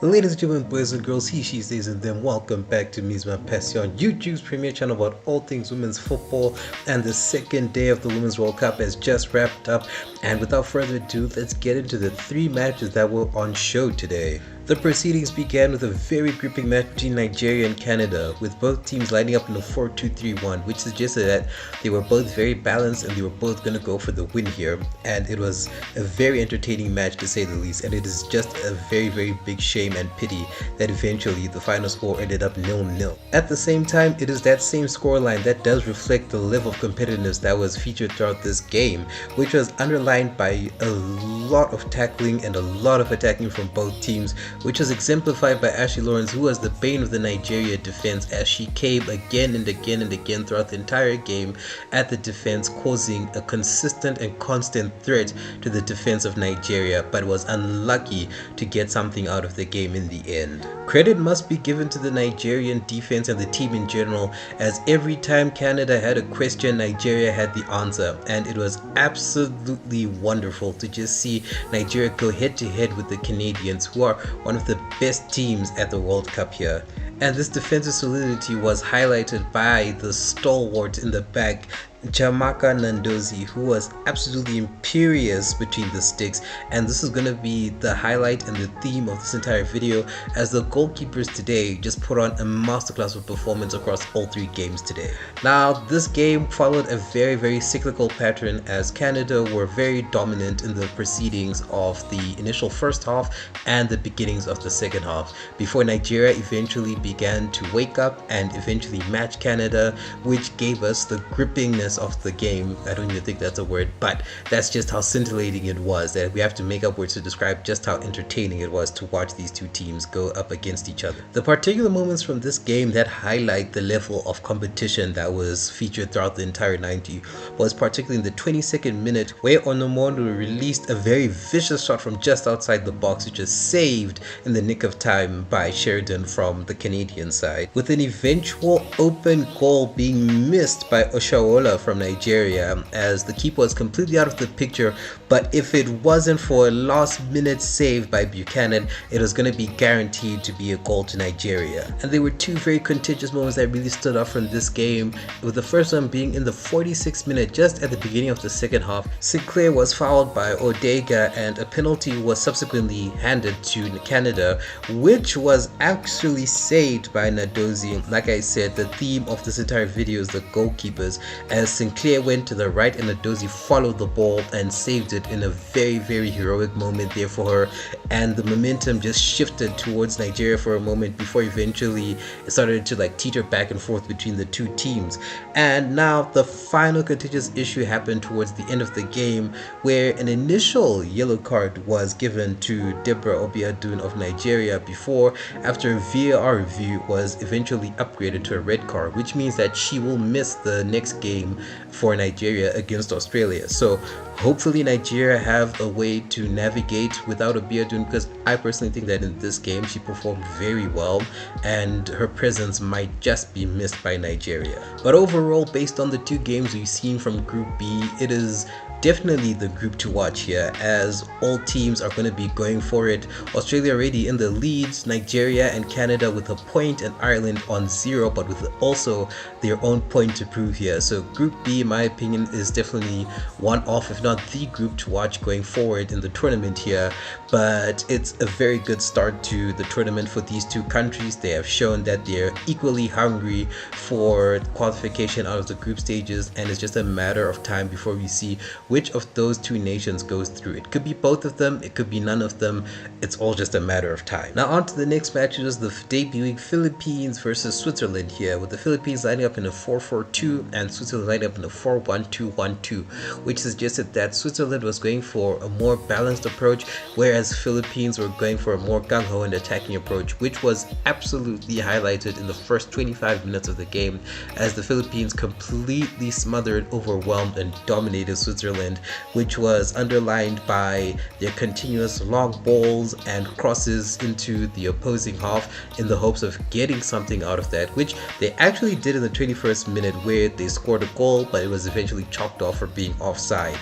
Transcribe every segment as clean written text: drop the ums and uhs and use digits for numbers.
Ladies and gentlemen, boys and girls, he, she, stays, and them, welcome back to Misma Passion, YouTube's premier channel about all things women's football. And the second day of the Women's World Cup has just wrapped up, and without further ado, let's get into the three matches that were on show today. The proceedings began with a very gripping match between Nigeria and Canada, with both teams lining up in a 4-2-3-1, which suggested that they were both very balanced and they were both going to go for the win here. And it was a very entertaining match, to say the least, and it is just a very big shame and pity that eventually the final score ended up 0-0. At the same time, it is that same scoreline that does reflect the level of competitiveness that was featured throughout this game, which was underlined by a lot of tackling and a lot of attacking from both teams, which was exemplified by Ashley Lawrence, who was the bane of the Nigeria defense, as she came again and again throughout the entire game at the defense, causing a consistent and constant threat to the defense of Nigeria, but was unlucky to get something out of the game in the end. Credit must be given to the Nigerian defense and the team in general, as every time Canada had a question, Nigeria had the answer, and it was absolutely wonderful to just see Nigeria go head to head with the Canadians, who are one of the best teams at the World Cup here. And this defensive solidity was highlighted by the stalwart in the back, Jamaka Nandozie, who was absolutely imperious between the sticks, and this is going to be the highlight and the theme of this entire video, as the goalkeepers today just put on a masterclass of performance across all three games today. Now, this game followed a very cyclical pattern, as Canada were very dominant in the proceedings of the initial first half and the beginnings of the second half, before Nigeria eventually began to wake up and eventually match Canada, which gave us the grippingness of the game. I don't even think that's a word, but that's just how scintillating it was, that we have to make up words to describe just how entertaining it was to watch these two teams go up against each other. The particular moments from this game that highlight the level of competition that was featured throughout the entire 90 was particularly in the 22nd minute, where Onomondo released a very vicious shot from just outside the box, which was saved in the nick of time by Sheridan from the Canadian side, with an eventual open goal being missed by Oshaola from Nigeria, as the keeper was completely out of the picture. But if it wasn't for a last minute save by Buchanan, it was going to be guaranteed to be a goal to Nigeria. And there were two very contentious moments that really stood out from this game, with the first one being in the 46th minute, just at the beginning of the second half. Sinclair was fouled by Odega, and a penalty was subsequently handed to Canada, which was actually saved by Nadozie. Like I said, the theme of this entire video is the goalkeepers, as Sinclair went to the right and Nadozie followed the ball and saved it in a very heroic moment there for her, and the momentum just shifted towards Nigeria for a moment before eventually it started to teeter back and forth between the two teams. And now the final contentious issue happened towards the end of the game, where an initial yellow card was given to Deborah Obiadun of Nigeria before, after a VAR review, was eventually upgraded to a red card, which means that she will miss the next game for Nigeria against Australia. So hopefully Nigeria have a way to navigate without Obiadun, because I personally think that in this game she performed very well and her presence might just be missed by Nigeria. But overall, based on the two games we've seen from Group B, it is definitely the group to watch here, as all teams are going to be going for it. Australia already in the leads, Nigeria and Canada with a point, and Ireland on 0, but with also their own point to prove here. So Group B, in my opinion, is definitely one of, if not the group to watch going forward in the tournament here. But it's a very good start to the tournament for these two countries. They have shown that they're equally hungry for qualification out of the group stages, and it's just a matter of time before we see which of those two nations goes through. It could be both of them, it could be none of them. It's all just a matter of time. Now on to the next match. It was the debuting Philippines versus Switzerland here, with the Philippines lining up in a 4-4-2 and Switzerland lining up in a 4-1-2-1-2, which suggested that Switzerland was going for a more balanced approach, whereas Philippines were going for a more gung-ho and attacking approach, which was absolutely highlighted in the first 25 minutes of the game, as the Philippines completely smothered, overwhelmed, and dominated Switzerland, which was underlined by their continuous long balls and crosses into the opposing half in the hopes of getting something out of that, which they actually did in the 21st minute, where they scored a goal, but it was eventually chalked off for being offside.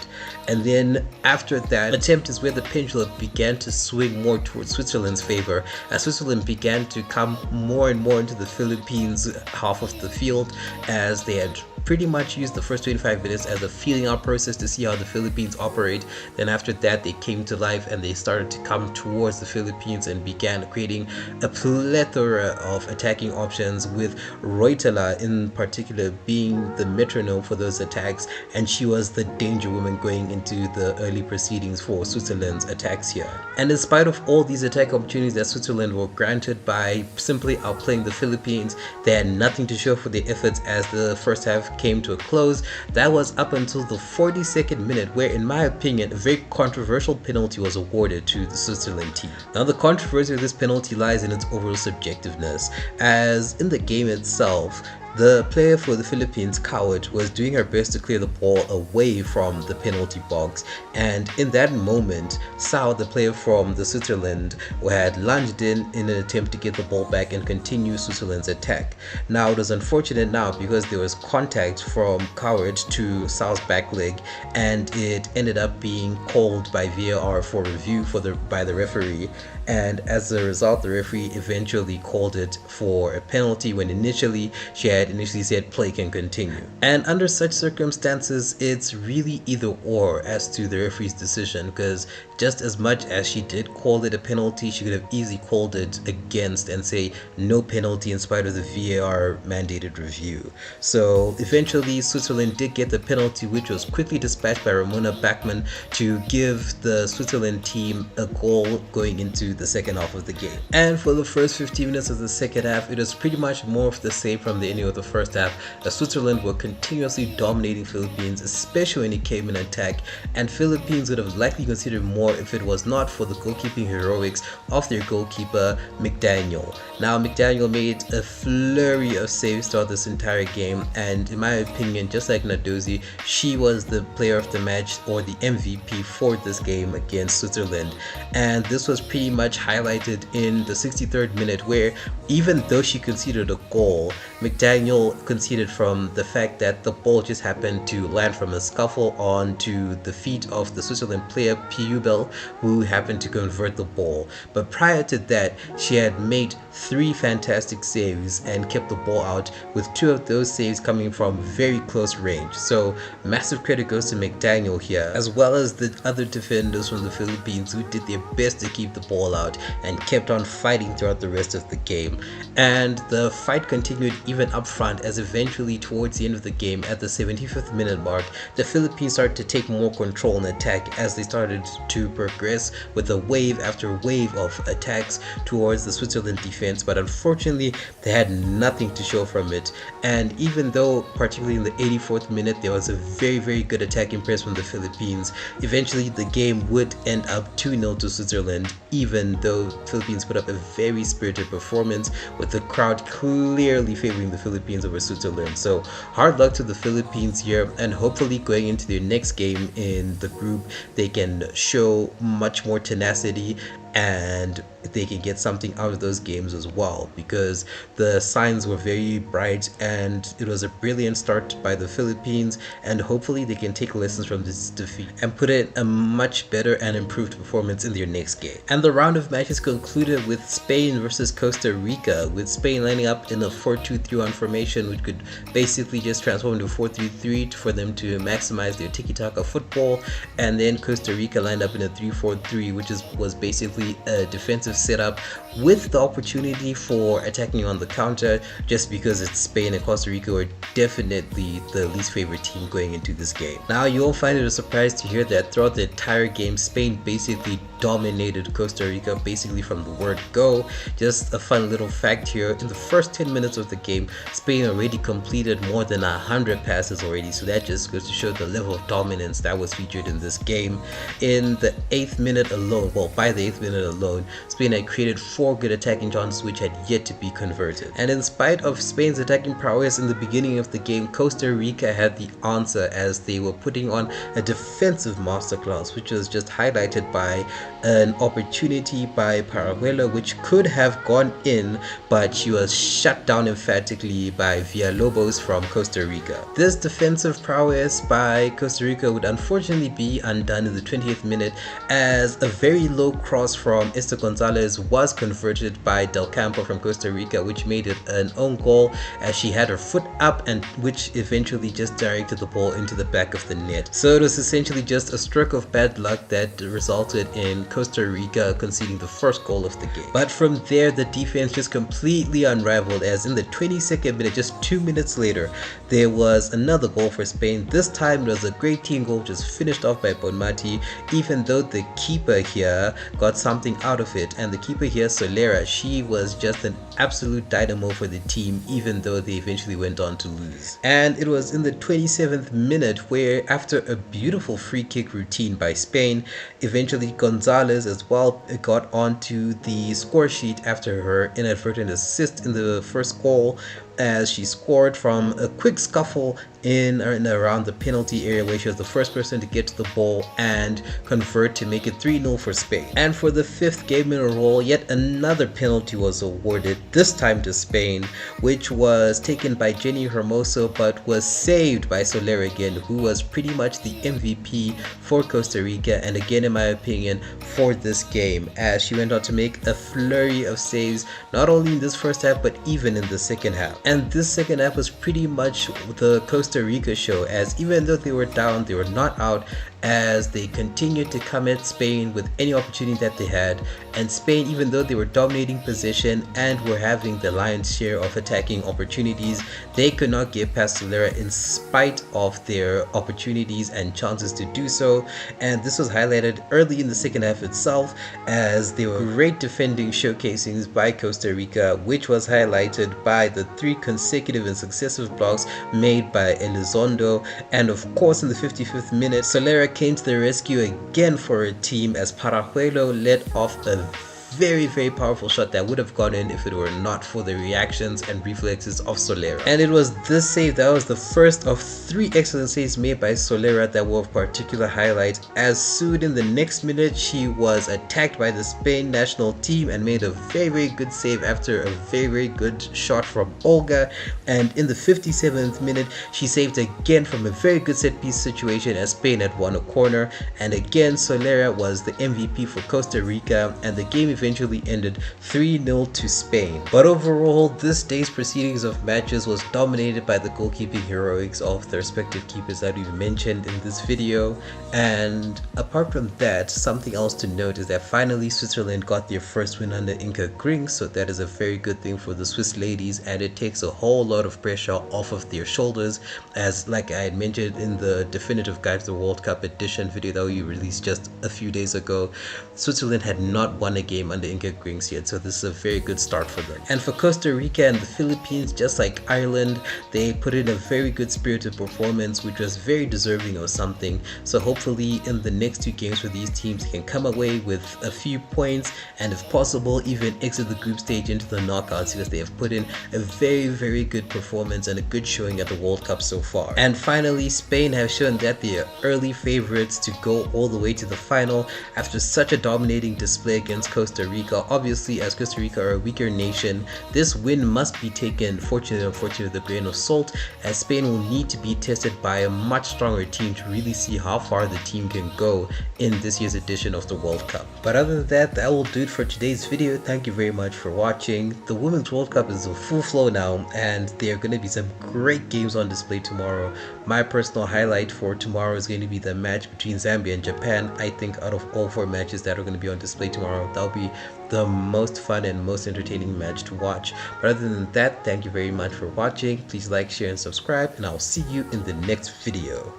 And then after that attempt is where the pendulum began to swing more towards Switzerland's favor, as Switzerland began to come more and more into the Philippines half of the field, as they had pretty much used the first 25 minutes as a feeling out process to see how the Philippines operate. Then after that they came to life and they started to come towards the Philippines and began creating a plethora of attacking options, with Rica in particular being the metronome for those attacks, and she was the danger woman going into the early proceedings for Switzerland's attacks here. And in spite of all these attack opportunities that Switzerland were granted by simply outplaying the Philippines, they had nothing to show for their efforts as the first half came to a close. That was up until the 42nd minute, where in my opinion a very controversial penalty was awarded to the Switzerland team. Now the controversy of this penalty lies in its overall subjectiveness, as in the game itself the player for the Philippines, Coward, was doing her best to clear the ball away from the penalty box, and in that moment Sao, the player from the Switzerland, had lunged in an attempt to get the ball back and continue Switzerland's attack. Now it was unfortunate now because there was contact from Coward to Sao's back leg, and it ended up being called by VAR for review by the referee, and as a result the referee eventually called it for a penalty when initially she had said play can continue. And under such circumstances it's really either or as to the referee's decision, because just as much as she did call it a penalty, she could have easily called it against and say no penalty in spite of the VAR mandated review. So eventually Switzerland did get the penalty, which was quickly dispatched by Ramona Bachmann to give the Switzerland team a goal going into the second half of the game. And for the first 15 minutes of the second half, it was pretty much more of the same from the ending of the first half, as Switzerland were continuously dominating Philippines, especially when it came in attack, and Philippines would have likely considered more if it was not for the goalkeeping heroics of their goalkeeper McDaniel. Now McDaniel made a flurry of saves throughout this entire game, and in my opinion, just like Nadozi, she was the player of the match or the MVP for this game against Switzerland. And this was pretty much highlighted in the 63rd minute, where even though she conceded a goal, McDaniel conceded from the fact that the ball just happened to land from a scuffle onto the feet of the Switzerland player Piubel, who happened to convert the ball. But prior to that, she had made 3 fantastic saves and kept the ball out, with 2 of those saves coming from very close range. So massive credit goes to McDaniel here, as well as the other defenders from the Philippines who did their best to keep the ball out and kept on fighting throughout the rest of the game. And the fight continued even up front, as eventually towards the end of the game at the 75th minute mark, the Philippines started to take more control in attack as they started to progress with a wave after wave of attacks towards the Switzerland defense, but unfortunately they had nothing to show from it. And even though particularly in the 84th minute there was a very good attacking press from the Philippines, eventually the game would end up 2-0 to Switzerland, even though Philippines put up a very spirited performance, with the crowd clearly favoring the Philippines over Switzerland. So hard luck to the Philippines here, and hopefully going into their next game in the group they can show much more tenacity and they can get something out of those games as well, because the signs were very bright and it was a brilliant start by the Philippines, and hopefully they can take lessons from this defeat and put in a much better and improved performance in their next game. And the round of matches concluded with Spain versus Costa Rica, with Spain lining up in a 4-2-3-1 formation, which could basically just transform into 4-3-3 for them to maximize their tiki-taka football, and then Costa Rica lined up in a 3-4-3, which was basically a defensive setup with the opportunity for attacking on the counter, just because it's Spain and Costa Rica were definitely the least favorite team going into this game. Now you won't find it a surprise to hear that throughout the entire game Spain basically dominated Costa Rica basically from the word go. Just a fun little fact here, in the first 10 minutes of the game Spain already completed more than 100 passes already, so that just goes to show the level of dominance that was featured in this game. In the 8th minute alone, by the 8th minute alone, Spain had created 4 4 good attacking chances which had yet to be converted. And in spite of Spain's attacking prowess in the beginning of the game, Costa Rica had the answer as they were putting on a defensive masterclass, which was just highlighted by an opportunity by Paraguelo which could have gone in, but she was shut down emphatically by Villalobos from Costa Rica. This defensive prowess by Costa Rica would unfortunately be undone in the 20th minute as a very low cross from Esther Gonzalez was converted by Del Campo from Costa Rica, which made it an own goal as she had her foot up and which eventually just directed the ball into the back of the net. So it was essentially just a stroke of bad luck that resulted in Costa Rica conceding the first goal of the game. But from there, the defense just completely unraveled as in the 22nd minute, just 2 minutes later, there was another goal for Spain. This time it was a great team goal just finished off by Bonmati, even though the keeper here got something out of it. And the keeper here, Solera, she was just an absolute dynamo for the team, even though they eventually went on to lose. And it was in the 27th minute where, after a beautiful free kick routine by Spain, eventually Gonzalez as well got onto the score sheet after her inadvertent assist in the first goal, as she scored from a quick scuffle in and around the penalty area where she was the first person to get to the ball and convert to make it 3-0 for Spain. And for the 5th game in a row, yet another penalty was awarded, this time to Spain, which was taken by Jenny Hermoso but was saved by Soler again, who was pretty much the MVP for Costa Rica and again, in my opinion, for this game, as she went on to make a flurry of saves not only in this first half but even in the second half. And this second half was pretty much the Costa Rica show, as even though they were down, they were not out, as they continued to come at Spain with any opportunity that they had. And Spain, even though they were dominating possession and were having the lion's share of attacking opportunities, they could not get past Solera in spite of their opportunities and chances to do so. And this was highlighted early in the second half itself, as there were great defending showcasings by Costa Rica, which was highlighted by the 3 consecutive and successive blocks made by Elizondo. And of course, in the 55th minute, Solera came to the rescue again for her team as Paraguelo let off a very powerful shot that would have gone in if it were not for the reactions and reflexes of Solera. And it was this save that was the first of 3 excellent saves made by Solera that were of particular highlight, as soon in the next minute she was attacked by the Spain national team and made a very good save after a very good shot from Olga. And in the 57th minute she saved again from a very good set piece situation as Spain had won a corner, and again Solera was the MVP for Costa Rica, and the game eventually ended 3-0 to Spain. But overall, this day's proceedings of matches was dominated by the goalkeeping heroics of the respective keepers that we've mentioned in this video. And apart from that, something else to note is that finally Switzerland got their first win under Inka Gring, so that is a very good thing for the Swiss ladies, and it takes a whole lot of pressure off of their shoulders, as like I had mentioned in the definitive guide to the World Cup edition video that we released just a few days ago. Switzerland had not won a game under Inka Grings yet, so this is a very good start for them. And for Costa Rica and the Philippines, just like Ireland, they put in a very good spirited performance, which was very deserving of something. So hopefully in the next 2 games for these teams, they can come away with a few points and if possible even exit the group stage into the knockouts, because they have put in a very good performance and a good showing at the World Cup so far. And finally, Spain have shown that they are early favorites to go all the way to the final after such a dominating display against Costa Rica. Obviously, as Costa Rica are a weaker nation, this win must be taken, fortunately or unfortunately, with a grain of salt, as Spain will need to be tested by a much stronger team to really see how far the team can go in this year's edition of the World Cup. But other than that, that will do it for today's video. Thank you very much for watching. The Women's World Cup is in full flow now, and there are going to be some great games on display tomorrow. My personal highlight for tomorrow is going to be the match between Zambia and Japan. I think out of all 4 matches that are going to be on display tomorrow, that'll be the most fun and most entertaining match to watch. But other than that, thank you very much for watching. Please like, share, and subscribe, and I'll see you in the next video.